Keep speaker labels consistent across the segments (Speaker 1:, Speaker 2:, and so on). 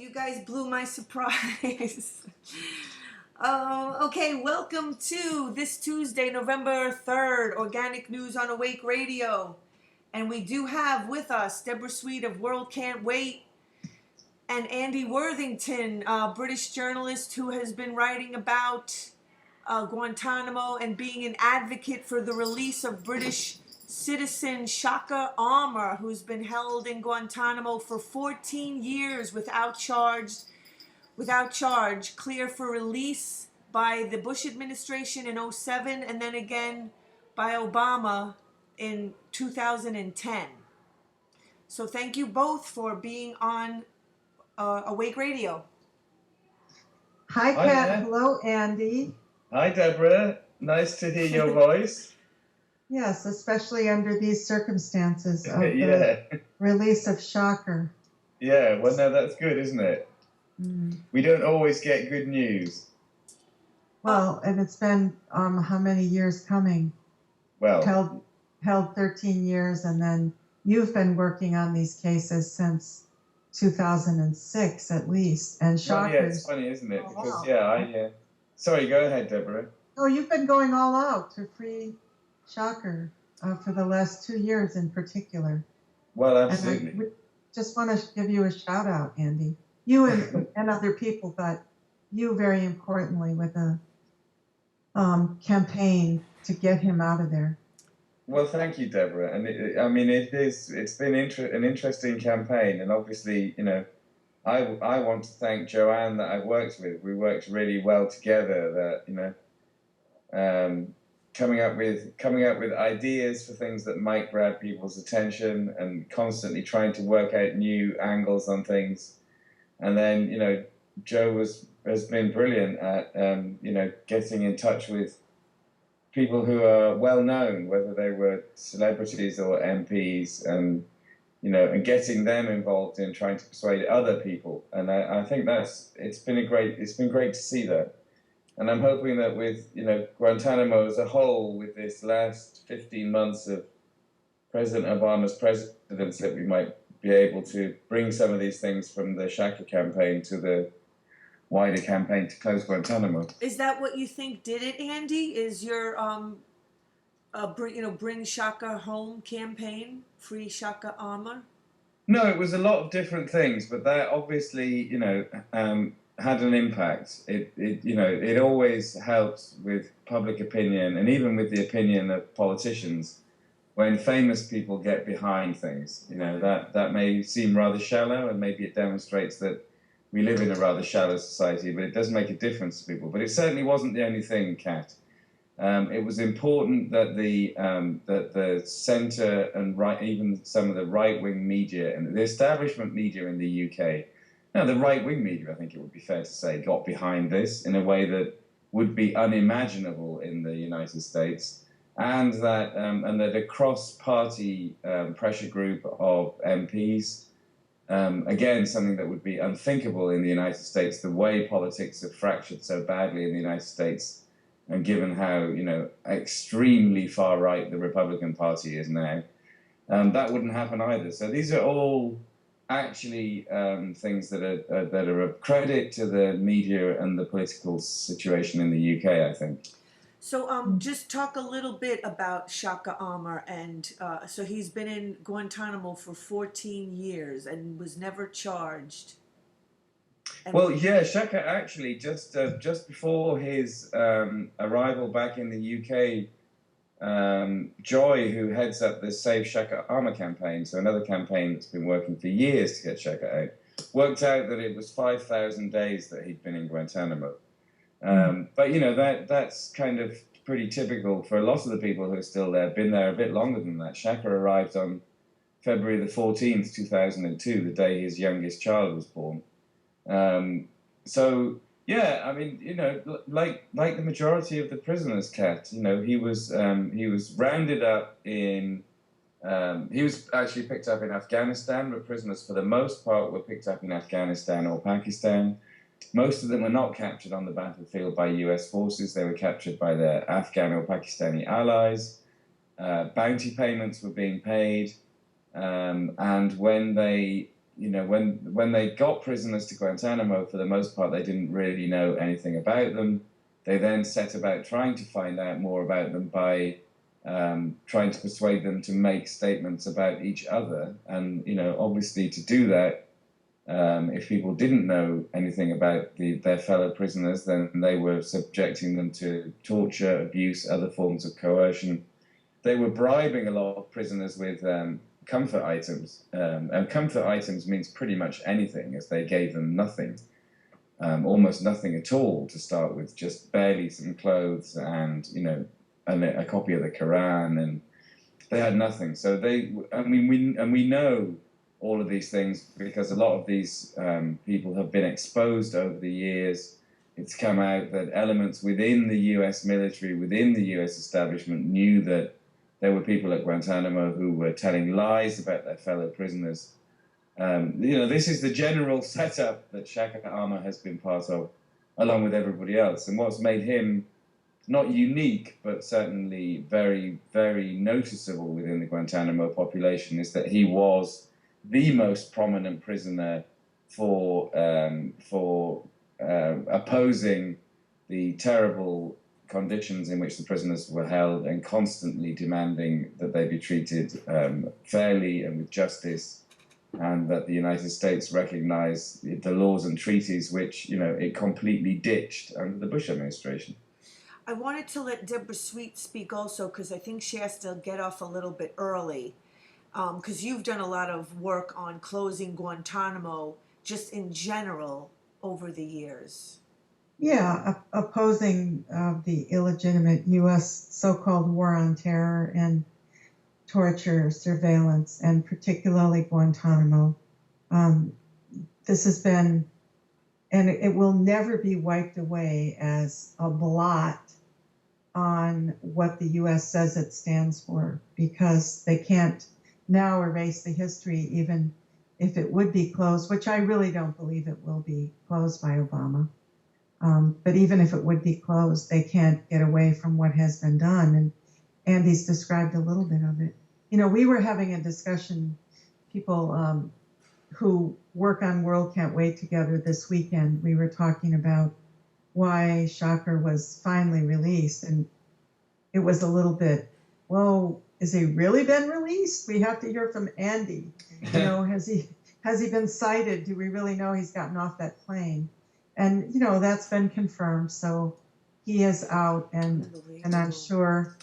Speaker 1: you guys blew my surprise. Okay, welcome to this Tuesday, November 3rd, Organic News on Awake Radio. And we do have with us Deborah Sweet of World Can't Wait and Andy Worthington, a British journalist who has been writing about Guantanamo and being an advocate for the release of British citizen Shaker Aamer, who's been held in Guantanamo for 14 years without charge, clear for release by the Bush administration in 2007 and then again by Obama in 2010. So thank you both for being on Awake Radio.
Speaker 2: Hi, Kat. Hello, Andy.
Speaker 3: Hi, Deborah. Nice to hear your voice.
Speaker 2: Yes, especially under these circumstances of the release of Shaker.
Speaker 3: Yeah, well, no, that's good, isn't it? Mm. We don't always get good news.
Speaker 2: Well, and it's been how many years coming?
Speaker 3: Well,
Speaker 2: held 13 years, and then you've been working on these cases since 2006 at least. And Shaker.
Speaker 3: Well, yeah, it's funny, isn't it? Because sorry, go ahead, Deborah.
Speaker 2: Oh, you've been going all out to free Shaker for the last 2 years in particular.
Speaker 3: Well, absolutely.
Speaker 2: And I just want to give you a shout out, Andy. You and other people, but you very importantly with a campaign to get him out of there.
Speaker 3: Well, thank you, Deborah. And it's been an interesting campaign, and obviously, I want to thank Joanne that I've worked with. We worked really well together. That coming up with ideas for things that might grab people's attention, and constantly trying to work out new angles on things. And then Joe has been brilliant at getting in touch with people who are well known, whether they were celebrities or MPs, and getting them involved in trying to persuade other people. And I think it's been great to see that. And I'm hoping that with Guantanamo as a whole, with this last 15 months of President Obama's presidency, that we might be able to bring some of these things from the Shaker campaign to the wider campaign to close Guantanamo.
Speaker 1: Is that what you think did it, Andy? Is your bring Shaker home campaign, free Shaker Aamer?
Speaker 3: No, it was a lot of different things, but that obviously had an impact. It always helps with public opinion, and even with the opinion of politicians, when famous people get behind things. That may seem rather shallow, and maybe it demonstrates that we live in a rather shallow society, but it does make a difference to people. But it certainly wasn't the only thing, Kat. It was important that the centre and even some of the right-wing media and the establishment media in the UK, the right-wing media, I think it would be fair to say, got behind this in a way that would be unimaginable in the United States, and that a cross-party pressure group of MPs. Again, something that would be unthinkable in the United States, the way politics have fractured so badly in the United States, and given how extremely far right the Republican Party is now, that wouldn't happen either. So these are all actually things that are a credit to the media and the political situation in the UK, I think.
Speaker 1: So just talk a little bit about Shaker Aamer. And so he's been in Guantanamo for 14 years and was never charged.
Speaker 3: Well, yeah, Shaker actually, just before his arrival back in the UK, Joy, who heads up the Save Shaker Aamer campaign, so another campaign that's been working for years to get Shaker out, worked out that it was 5,000 days that he'd been in Guantanamo. But that's kind of pretty typical for a lot of the people who are still there, been there a bit longer than that. Shaker arrived on February the 14th, 2002, the day his youngest child was born. Like the majority of the prisoners, Kat, he was rounded up in. He was actually picked up in Afghanistan, but prisoners for the most part were picked up in Afghanistan or Pakistan. Most of them were not captured on the battlefield by US forces. They were captured by their Afghan or Pakistani allies. Bounty payments were being paid. And when they when they got prisoners to Guantanamo, for the most part, they didn't really know anything about them. They then set about trying to find out more about them by trying to persuade them to make statements about each other. And, obviously to do that, if people didn't know anything about their fellow prisoners, then they were subjecting them to torture, abuse, other forms of coercion. They were bribing a lot of prisoners with comfort items. And comfort items means pretty much anything, as they gave them nothing. Almost nothing at all to start with, just barely some clothes and, a copy of the Quran, and they had nothing. So we know all of these things because a lot of these people have been exposed over the years. It's come out that elements within the U.S. military, within the U.S. establishment, knew that there were people at Guantanamo who were telling lies about their fellow prisoners. This is the general setup that Shaker Aamer has been part of, along with everybody else. And what's made him not unique, but certainly very, very noticeable within the Guantanamo population is that he was the most prominent prisoner for opposing the terrible conditions in which the prisoners were held and constantly demanding that they be treated fairly and with justice, and that the United States recognize the laws and treaties which, it completely ditched under the Bush administration.
Speaker 1: I wanted to let Deborah Sweet speak also because I think she has to get off a little bit early, because you've done a lot of work on closing Guantanamo just in general over the years.
Speaker 2: Yeah, opposing the illegitimate U.S. so-called war on terror and torture, surveillance, and particularly Guantanamo. This has been, and it will never be wiped away as a blot on what the U.S. says it stands for, because they can't now erase the history, even if it would be closed, which I really don't believe it will be closed by Obama. But even if it would be closed, they can't get away from what has been done. And Andy's described a little bit of it. We were having a discussion, people who work on World Can't Wait together this weekend. We were talking about why Shaker was finally released. And it was a little bit, whoa, has he really been released? We have to hear from Andy. Has he been cited? Do we really know he's gotten off that plane? And, that's been confirmed. So he is out, and I'm sure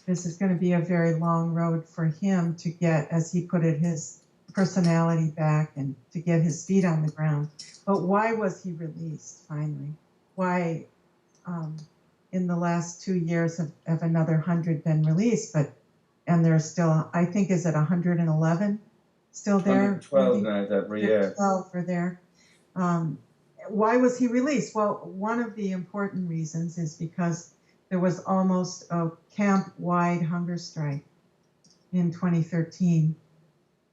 Speaker 2: this is going to be a very long road for him to get, as he put it, his personality back and to get his feet on the ground. But why was he released finally? Why, in the last 2 years, have another 100 been released? And there's still, I think, is it 111 still there?
Speaker 3: 112 now, Deborah, yeah.
Speaker 2: 12 are there. Why was he released? Well, one of the important reasons is because there was almost a camp-wide hunger strike in 2013,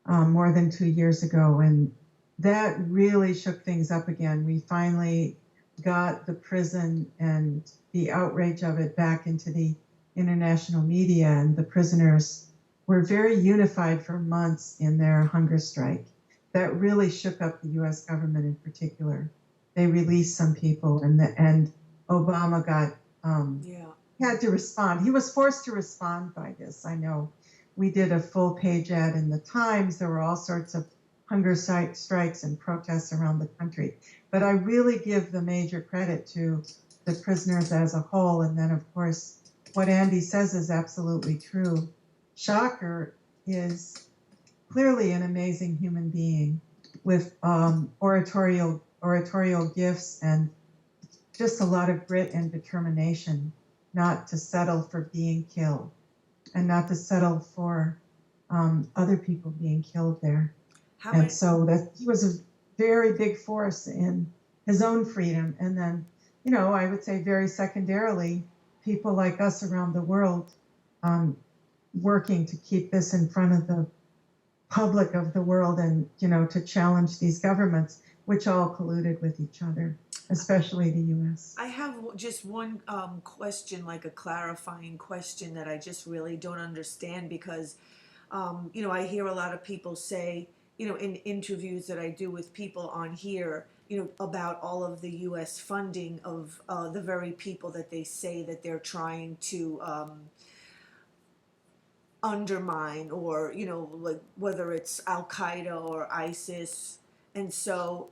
Speaker 2: more than 2 years ago, and that really shook things up again. We finally got the prison and the outrage of it back into the international media, and the prisoners were very unified for months in their hunger strike. That really shook up the U.S. government in particular. They released some people, and Obama got had to respond. He was forced to respond by this. I know we did a full page ad in the Times. There were all sorts of hunger strikes and protests around the country. But I really give the major credit to the prisoners as a whole. And then, of course, what Andy says is absolutely true. Shaker is clearly an amazing human being with oratorial gifts and just a lot of grit and determination not to settle for being killed and not to settle for other people being killed there. So that he was a very big force in his own freedom. And then, I would say very secondarily, people like us around the world working to keep this in front of the public of the world and, to challenge these governments, which all colluded with each other, especially the U.S.
Speaker 1: I have just one question, like a clarifying question that I just really don't understand because, I hear a lot of people say, in interviews that I do with people on here, about all of the U.S. funding of the very people that they say that they're trying to undermine, or like whether it's Al Qaeda or ISIS. And so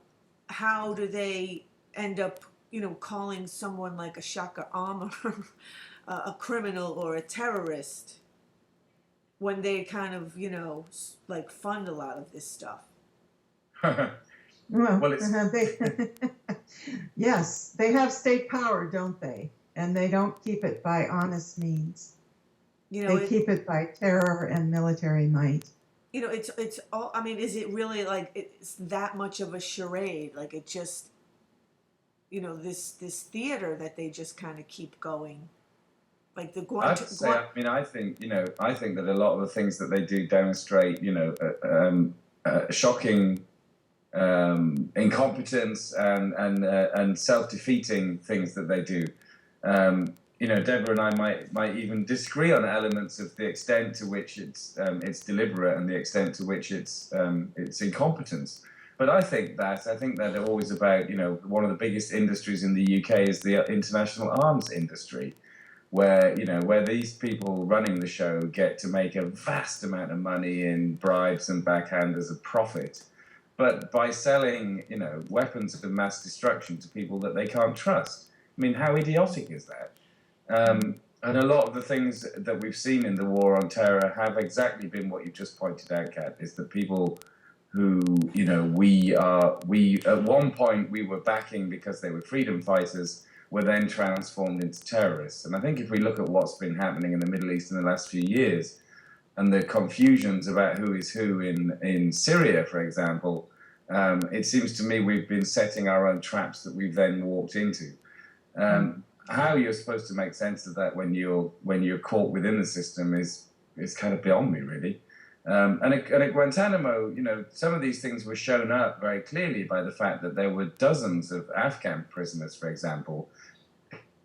Speaker 1: how do they end up calling someone like a Shaker Aamer a criminal or a terrorist when they kind of like fund a lot of this stuff?
Speaker 2: Well, yes, they have state power, don't they? And they don't keep it by honest means. They keep it by terror and military might.
Speaker 1: It's all. I mean, is it really like it's that much of a charade? Like it just, this theater that they just kind of keep going, like the
Speaker 3: I think that a lot of the things that they do demonstrate, shocking incompetence and self-defeating things that they do. Deborah and I might even disagree on elements of the extent to which it's deliberate and the extent to which it's incompetence. But I think that they're always about, one of the biggest industries in the UK is the international arms industry, where these people running the show get to make a vast amount of money in bribes and backhanders of profit, but by selling weapons of mass destruction to people that they can't trust. I mean, how idiotic is that? And a lot of the things that we've seen in the war on terror have exactly been what you just pointed out, Kat, is that people who we at one point we were backing because they were freedom fighters were then transformed into terrorists. And I think if we look at what's been happening in the Middle East in the last few years, and the confusions about who is who in Syria, for example, it seems to me we've been setting our own traps that we've then walked into. How you're supposed to make sense of that when you're caught within the system is kind of beyond me, really. And at Guantanamo, some of these things were shown up very clearly by the fact that there were dozens of Afghan prisoners, for example,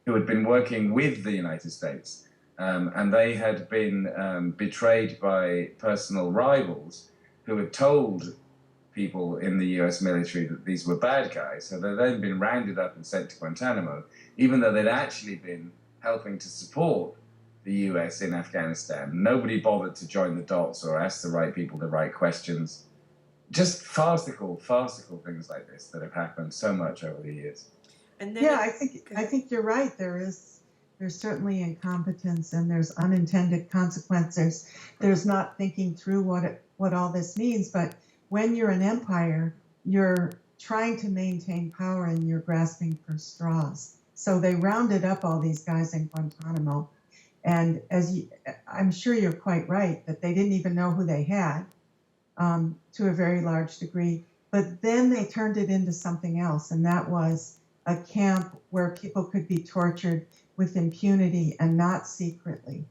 Speaker 3: who had been working with the United States, and they had been betrayed by personal rivals who had told people in the US military that these were bad guys. So they'd then been rounded up and sent to Guantanamo, even though they'd actually been helping to support the US in Afghanistan. Nobody bothered to join the dots or ask the right people the right questions. Just farcical things like this that have happened so much over the years.
Speaker 2: And then I think you're right. There's certainly incompetence, and there's unintended consequences. There's not thinking through what all this means. But when you're an empire, you're trying to maintain power and you're grasping for straws. So they rounded up all these guys in Guantanamo. And I'm sure you're quite right that they didn't even know who they had to a very large degree. But then they turned it into something else, and that was a camp where people could be tortured with impunity and not secretly.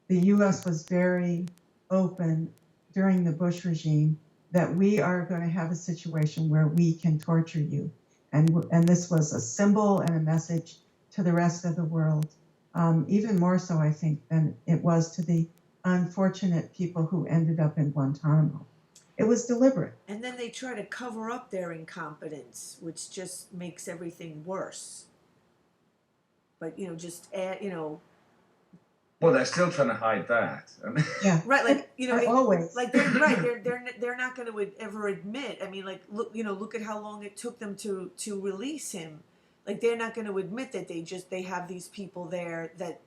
Speaker 2: The U.S. was very open during the Bush regime that we are going to have a situation where we can torture you. And this was a symbol and a message to the rest of the world. Even more so, I think, than it was to the unfortunate people who ended up in Guantanamo. It was deliberate.
Speaker 1: And then they try to cover up their incompetence, which just makes everything worse. But, just add,
Speaker 3: Well, they're still trying to hide that.
Speaker 1: Yeah. Right, like,
Speaker 2: always.
Speaker 1: Like, they're not going to ever admit. I mean, like, look at how long it took them to release him. Like, they're not going to admit that they have these people there that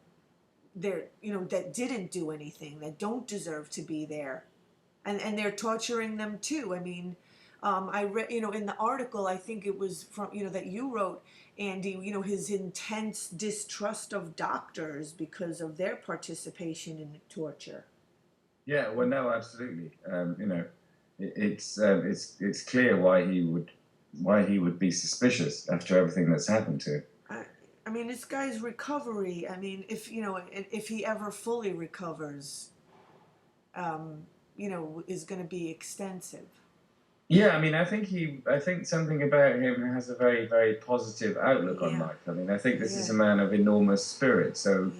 Speaker 1: that didn't do anything, that don't deserve to be there. And they're torturing them too. I mean, I read, in the article, I think it was from, that you wrote, Andy, his intense distrust of doctors because of their participation in the torture.
Speaker 3: Yeah, well, no, absolutely. It's clear why he would be suspicious after everything that's happened to him.
Speaker 1: I mean, this guy's recovery. I mean, if he ever fully recovers, is going to be extensive.
Speaker 3: Yeah, I mean, I think something about him has a very, very positive outlook on life. I mean, I think this is a man of enormous spirit. So,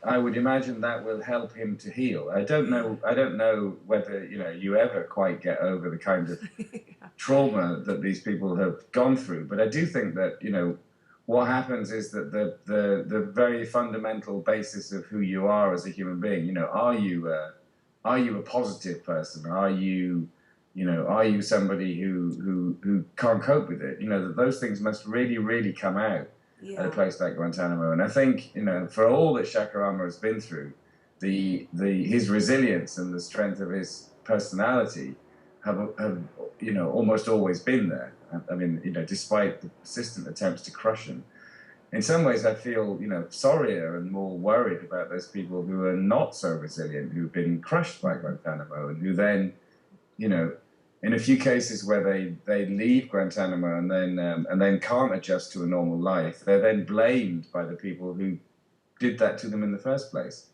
Speaker 3: I would imagine that will help him to heal. I don't know. I don't know whether you ever quite get over the kind of trauma that these people have gone through. But I do think that what happens is that the very fundamental basis of who you are as a human being. Are you a positive person? Are you somebody who can't cope with it? That those things must really, really come out at a place like Guantanamo. And I think, for all that Shaker Aamer has been through, his resilience and the strength of his personality have almost always been there. I mean, despite the persistent attempts to crush him. In some ways, I feel, sorrier and more worried about those people who are not so resilient, who've been crushed by Guantanamo, and who then, in a few cases where they leave Guantanamo and then can't adjust to a normal life, they're then blamed by the people who did that to them in the first place,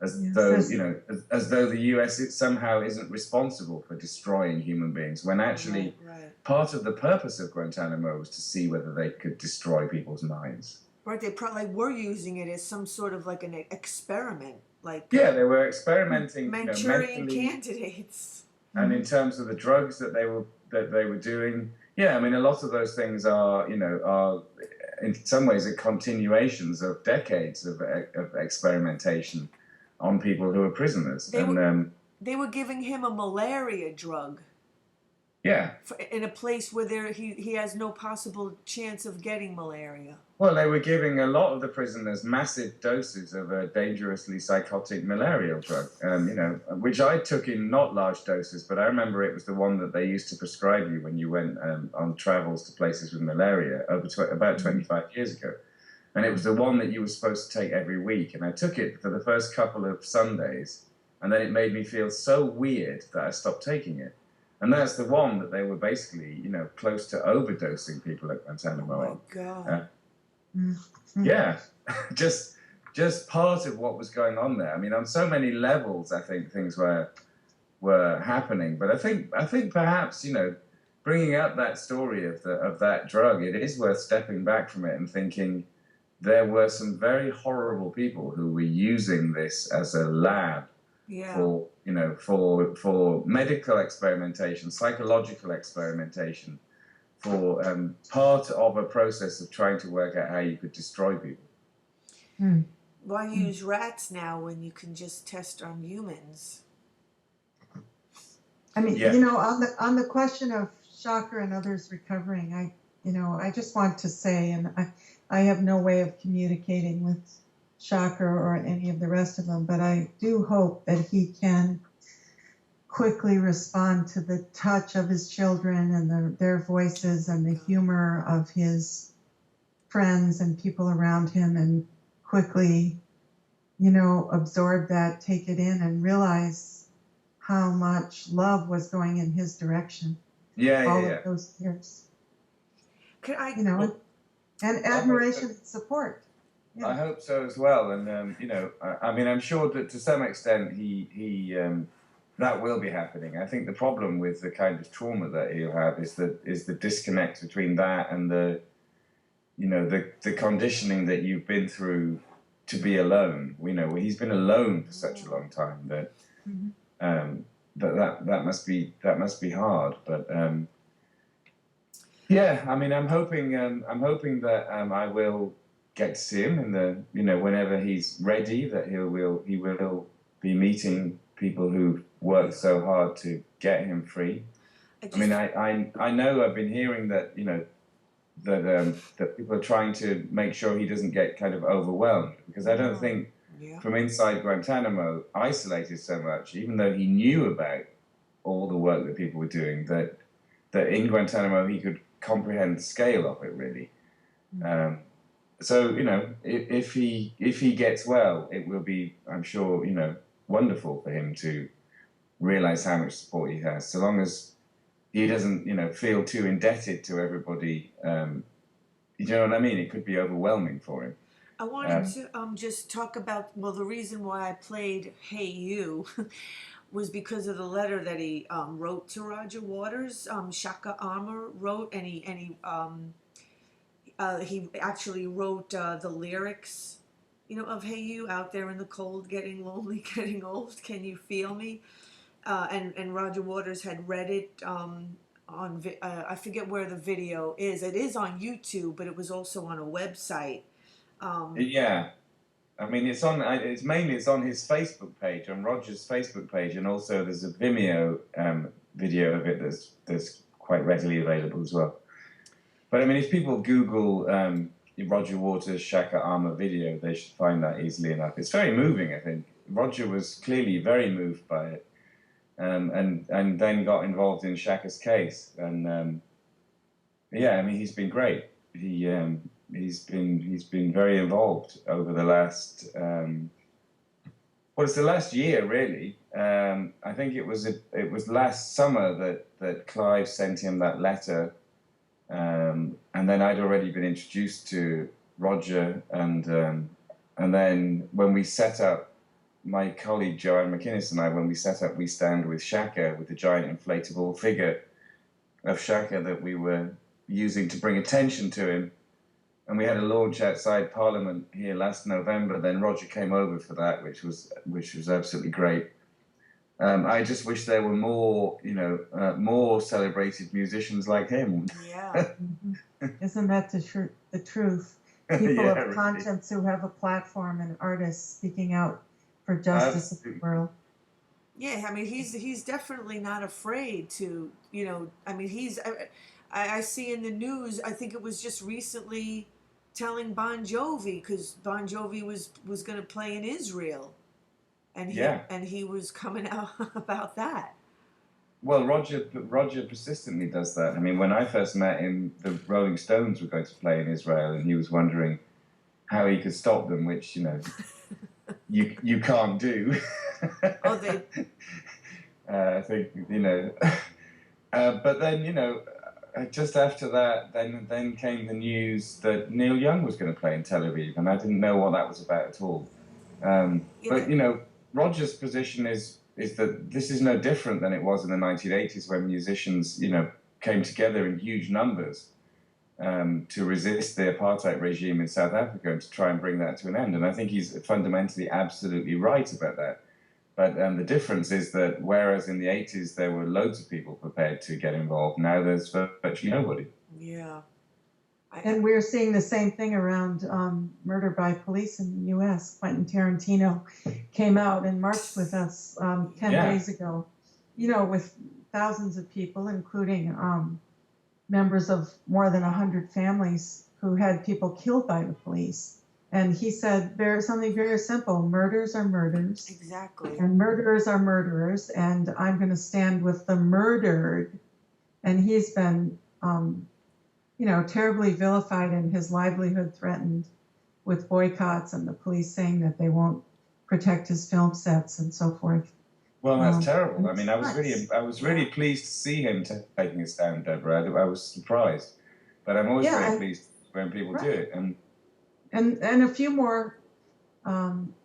Speaker 3: as though the US somehow isn't responsible for destroying human beings, when actually part of the purpose of Guantanamo was to see whether they could destroy people's minds.
Speaker 1: Right, they probably were using it as some sort of like an experiment, like
Speaker 3: they were experimenting,
Speaker 1: Manchurian
Speaker 3: mentally,
Speaker 1: candidates.
Speaker 3: And in terms of the drugs that they were doing, I mean, a lot of those things are in some ways continuations of decades of experimentation on people who are prisoners.
Speaker 1: They were giving him a malaria drug.
Speaker 3: Yeah.
Speaker 1: In a place where he has no possible chance of getting malaria.
Speaker 3: Well, they were giving a lot of the prisoners massive doses of a dangerously psychotic malarial drug, which I took in not large doses, but I remember it was the one that they used to prescribe you when you went on travels to places with malaria about 25 years ago. And it was the one that you were supposed to take every week. And I took it for the first couple of Sundays, and then it made me feel so weird that I stopped taking it. And that's the one that they were basically, close to overdosing people at Guantanamo.
Speaker 1: Oh, my God.
Speaker 3: Yeah, just part of what was going on there. I mean, on so many levels, I think things were happening. But I think perhaps, bringing up that story of that drug, it is worth stepping back from it and thinking there were some very horrible people who were using this as a lab. For for medical experimentation, psychological experimentation, for part of a process of trying to work out how you could destroy people.
Speaker 1: Why use rats now when you can just test on humans?
Speaker 2: I mean, on the question of Shaker and others recovering, I just want to say, and I have no way of communicating with Shaker or any of the rest of them, but I do hope that he can quickly respond to the touch of his children and their voices and the humor of his friends and people around him, and quickly, absorb that, take it in, and realize how much love was going in his direction. All of those years. And admiration and support. Yeah.
Speaker 3: I hope so as well, and I mean, I'm sure that to some extent he that will be happening. I think the problem with the kind of trauma that he'll have is the disconnect between that and the conditioning that you've been through to be alone. He's been alone for such a long time that that must be hard. But I mean, I'm hoping that I will get to see him in the whenever he's ready, that he will be meeting people who've worked so hard to get him free. I mean, I know I've been hearing that that people are trying to make sure he doesn't get kind of overwhelmed, because I don't think from inside Guantanamo, isolated so much, even though he knew about all the work that people were doing, that in Guantanamo he could comprehend the scale of it really. So if he gets well, it will be, I'm sure, wonderful for him to realize how much support he has, so long as he doesn't feel too indebted to everybody. You know what I mean? It could be overwhelming for him.
Speaker 1: I wanted to just talk about, the reason why I played Hey You was because of the letter that he wrote to Roger Waters. Shaker Aamer wrote, and he actually wrote the lyrics, of Hey You out there in the cold, getting lonely, getting old. Can you feel me? And Roger Waters had read it I forget where the video is. It is on YouTube, but it was also on a website.
Speaker 3: Yeah. I mean, it's on his Facebook page, on Roger's Facebook page, and also there's a Vimeo video of it that's quite readily available as well. But I mean, if people Google Roger Waters' Shaker Aamer video, they should find that easily enough. It's very moving, I think. Roger was clearly very moved by it, and then got involved in Shaker's case. And yeah, I mean, he's been great. He's been very involved over the last it's the last year really. I think it was last summer that Clive sent him that letter, and then I'd already been introduced to Roger, and then when we set up, my colleague Joanne McInnes and I, when we set up We Stand with Shaker, with the giant inflatable figure of Shaker that we were using to bring attention to him. And we had a launch outside Parliament here last November. Then Roger came over for that, which was absolutely great. I just wish there were more, more celebrated musicians like him.
Speaker 1: Yeah.
Speaker 2: Isn't that the truth? People
Speaker 3: Yeah,
Speaker 2: of conscience who have a platform and artists speaking out for justice in the world.
Speaker 1: Yeah, I mean, he's definitely not afraid to, I mean, I see in the news, I think it was just recently telling Bon Jovi, because Bon Jovi was going to play in Israel, and he was coming out about that.
Speaker 3: Well, Roger persistently does that. I mean, when I first met him, the Rolling Stones were going to play in Israel, and he was wondering how he could stop them, which you can't do.
Speaker 1: Oh, they.
Speaker 3: I think but then just after that, then came the news that Neil Young was going to play in Tel Aviv, and I didn't know what that was about at all. But Roger's position is that this is no different than it was in the 1980s when musicians came together in huge numbers to resist the apartheid regime in South Africa and to try and bring that to an end. And I think he's fundamentally absolutely right about that. But the difference is that whereas in the 80s there were loads of people prepared to get involved, now there's virtually nobody.
Speaker 1: Yeah.
Speaker 2: And we're seeing the same thing around murder by police in the U.S. Quentin Tarantino came out and marched with us 10 days ago, with thousands of people, including members of more than 100 families who had people killed by the police. And he said there's something very simple. Murders are murders.
Speaker 1: Exactly.
Speaker 2: And murderers are murderers. And I'm going to stand with the murdered. And he's been, terribly vilified and his livelihood threatened with boycotts and the police saying that they won't protect his film sets and so forth.
Speaker 3: Well, that's terrible. I mean, I was really pleased to see him taking a stand, Deborah. I was surprised. But I'm always very pleased when people do it.
Speaker 2: And a few more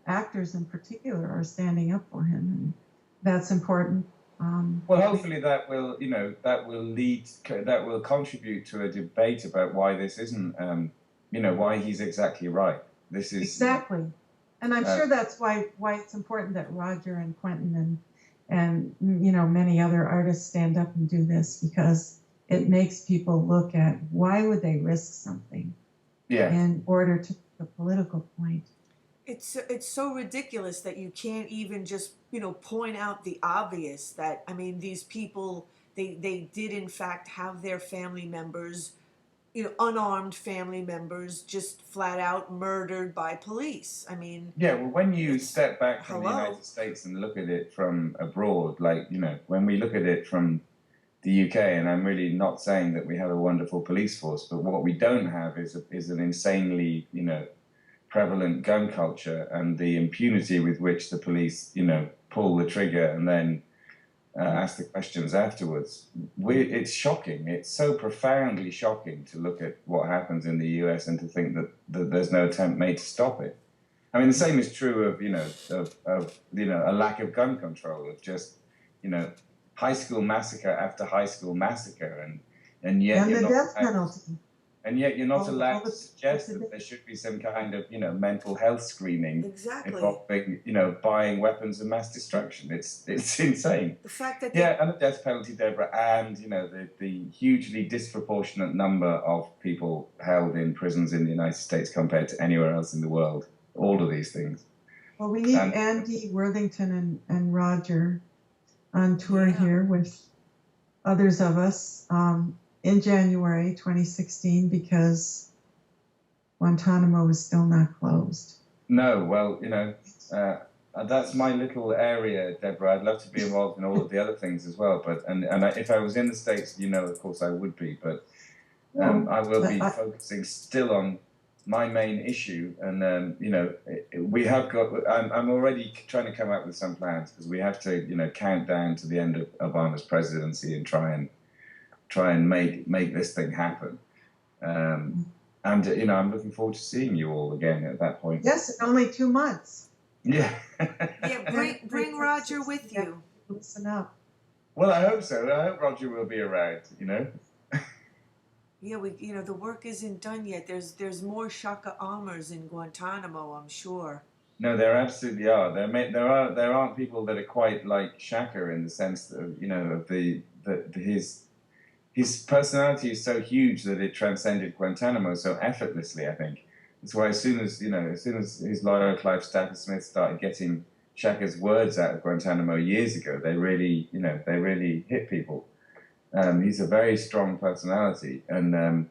Speaker 2: actors in particular are standing up for him, and that's important.
Speaker 3: Well, hopefully that will contribute to a debate about why this isn't, why he's exactly right. This is
Speaker 2: exactly, and I'm sure that's why it's important that Roger and Quentin and many other artists stand up and do this, because it makes people look at why would they risk something. In order to make a political point.
Speaker 1: It's so ridiculous that you can't even just point out the obvious, that these people they did in fact have their family members, unarmed family members, just flat out murdered by police.
Speaker 3: Well, when you step back from the United States and look at it from abroad, like when we look at it from the UK, and I'm really not saying that we have a wonderful police force, but what we don't have is an insanely, prevalent gun culture, and the impunity with which the police, pull the trigger and then ask the questions afterwards. It's shocking. It's so profoundly shocking to look at what happens in the US and to think that there's no attempt made to stop it. I mean, the same is true of, a lack of gun control, of just, high school massacre after high school massacre, and yet
Speaker 2: the death penalty.
Speaker 3: And yet you're not
Speaker 2: all
Speaker 3: allowed
Speaker 2: the
Speaker 3: to suggest
Speaker 2: people
Speaker 3: that there should be some kind of, mental health screening
Speaker 1: Exactly.
Speaker 3: involving, buying weapons of mass destruction. It's insane.
Speaker 1: The fact that
Speaker 3: Yeah, and the death penalty, Deborah, and, the hugely disproportionate number of people held in prisons in the United States compared to anywhere else in the world. All of these things.
Speaker 2: Well, we need
Speaker 3: And
Speaker 2: Andy Worthington and Roger on tour
Speaker 1: Yeah.
Speaker 2: here with others of us in January 2016 because Guantanamo is still not closed.
Speaker 3: no, well, that's my little area, Deborah. I'd love to be involved in all of the other things as well. But if I was in the States, of course I would be. But I will be focusing still on my main issue. And we have got. I'm already trying to come up with some plans because we have to, count down to the end of Obama's presidency and try and make this thing happen. And I'm looking forward to seeing you all again at that point.
Speaker 2: Yes, in only 2 months.
Speaker 3: Yeah.
Speaker 1: Yeah, bring Roger with you.
Speaker 2: Listen up.
Speaker 3: Well, I hope so. I hope Roger will be around.
Speaker 1: Yeah, the work isn't done yet. There's more Shaker Aamers in Guantanamo, I'm sure.
Speaker 3: No, there absolutely are. There aren't people that are quite like Shaker in the sense that his personality is so huge that it transcended Guantanamo so effortlessly, I think. That's why as soon as his lawyer Clive Stacker Smith started getting Shaker's words out of Guantanamo years ago, they really hit people. He's a very strong personality, and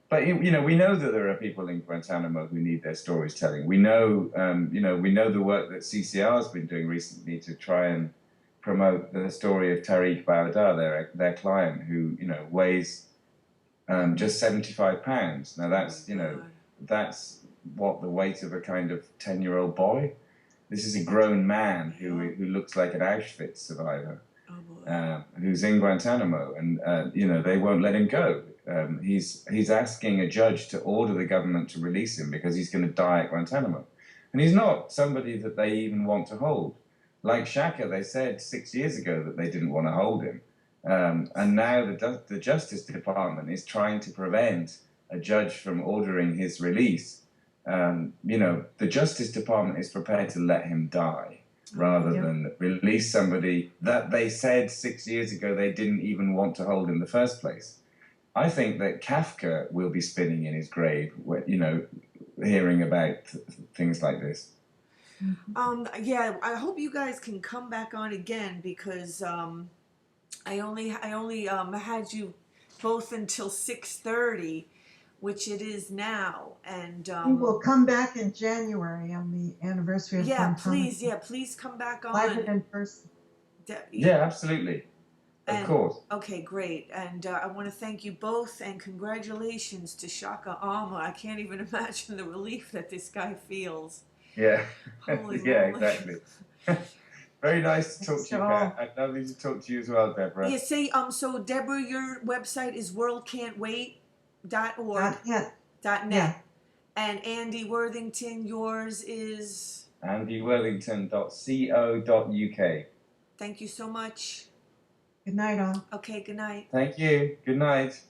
Speaker 3: but we know that there are people in Guantanamo who need their stories telling. We know the work that CCR has been doing recently to try and promote the story of Tariq Bawada, their client, who weighs just 75 pounds. Now that's what the weight of a kind of 10-year-old boy. This is a grown man who looks like an Auschwitz survivor, who's in Guantanamo, and they won't let him go. He's asking a judge to order the government to release him because he's going to die at Guantanamo, and he's not somebody that they even want to hold. Like Shaker, they said 6 years ago that they didn't want to hold him, and now the Justice Department is trying to prevent a judge from ordering his release. The Justice Department is prepared to let him die rather than release somebody that they said 6 years ago they didn't even want to hold in the first place. I think that Kafka will be spinning in his grave, hearing about things like this.
Speaker 1: Yeah, I hope you guys can come back on again because I only had you both until 6:30, which it is now, and
Speaker 2: We will come back in January on the anniversary of Guantanamo.
Speaker 1: Please come back on.
Speaker 2: Live and in person.
Speaker 3: Yeah, absolutely. Of course.
Speaker 1: Okay, great. And I want to thank you both and congratulations to Shaker Aamer. I can't even imagine the relief that this guy feels.
Speaker 3: Yeah.
Speaker 1: Holy
Speaker 3: yeah,
Speaker 1: moly.
Speaker 3: exactly. Very nice to talk to you, Kat. And lovely to talk to you as well, Deborah.
Speaker 1: Yeah, so Deborah, your website is worldcan'twait.org.
Speaker 2: .net.
Speaker 1: .net.
Speaker 2: Yeah.
Speaker 1: And Andy Worthington, yours is?
Speaker 3: andyworthington.co.uk.
Speaker 1: Thank you so much.
Speaker 2: Good night, all.
Speaker 1: Okay, good night.
Speaker 3: Thank you. Good night.